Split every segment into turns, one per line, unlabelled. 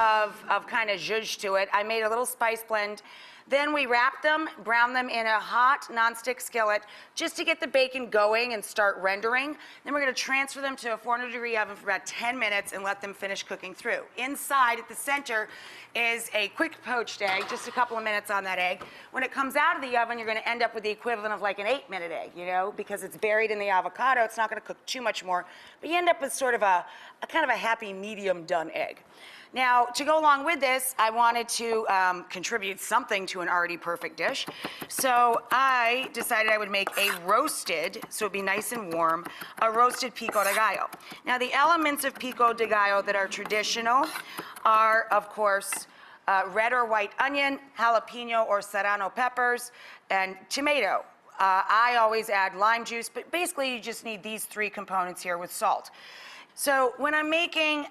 of kind of zhuzh to it. I made a little spice blend. Then we wrap them, brown them in a hot nonstick skillet just to get the bacon going and start rendering. Then we're gonna transfer them to a 400-degree oven for about 10 minutes and let them finish cooking through. Inside at the center is a quick poached egg, just a couple of minutes on that egg. When it comes out of the oven, you're gonna end up with the equivalent of like an 8-minute egg, you know, because it's buried in the avocado. It's not gonna cook too much more, but you end up with sort of a kind of a happy medium done egg. Now, to go along with this, I wanted to contribute something to an already perfect dish. So I decided I would make a roasted, so it'd be nice and warm, a roasted Pico de Gallo. Now, the elements of Pico de Gallo that are traditional are, of course, red or white onion, jalapeno or serrano peppers, and tomato. I always add lime juice, but basically you just need these 3 components here with salt. So when I'm making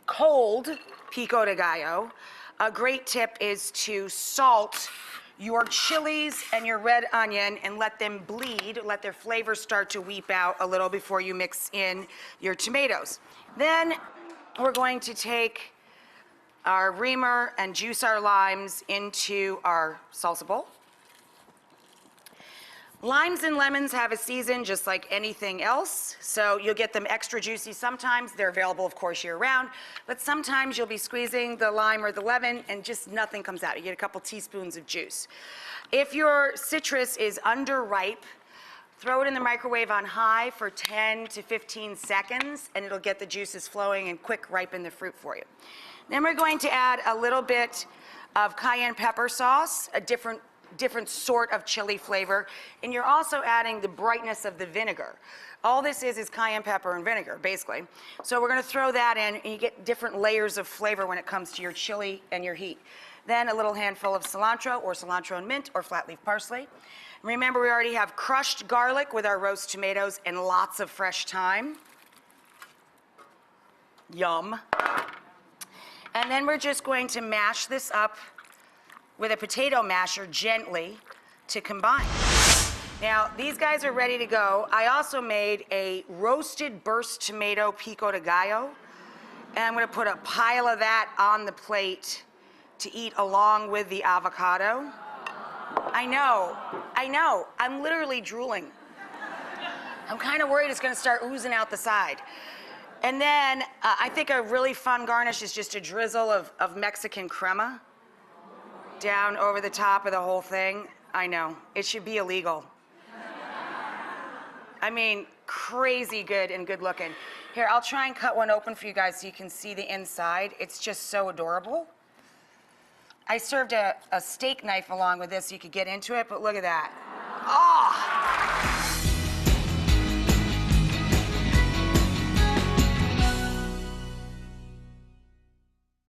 cold Pico de Gallo, a great tip is to salt your chilies and your red onion and let them bleed, let their flavors start to weep out a little before you mix in your tomatoes. Then we're going to take our reamer and juice our limes into our salsa bowl. Limes and lemons have a season just like anything else, so you'll get them extra juicy sometimes. They're available, of course, year-round, but sometimes you'll be squeezing the lime or the lemon and just nothing comes out. You get a couple teaspoons of juice. If your citrus is underripe, throw it in the microwave on high for 10 to 15 seconds, and it'll get the juices flowing and quick ripen the fruit for you. Then we're going to add a little bit of cayenne pepper sauce, a different sort of chili flavor, and you're also adding the brightness of the vinegar. All this is cayenne pepper and vinegar, basically. So we're gonna throw that in, and you get different layers of flavor when it comes to your chili and your heat. Then a little handful of cilantro, or cilantro and mint, or flat leaf parsley. Remember, we already have crushed garlic with our roast tomatoes and lots of fresh thyme. Yum. And then we're just going to mash this up with a potato masher gently to combine. Now, these guys are ready to go. I also made a roasted burst tomato Pico de Gallo, and I'm gonna put a pile of that on the plate to eat along with the avocado. I know, I'm literally drooling. I'm kind of worried it's gonna start oozing out the side. And then I think a really fun garnish is just a drizzle of Mexican crema down over the top of the whole thing. I know, it should be illegal. I mean, crazy good and good looking. Here, I'll try and cut one open for you guys so you can see the inside. It's just so adorable. I served a steak knife along with this so you could get into it, but look at that. Oh!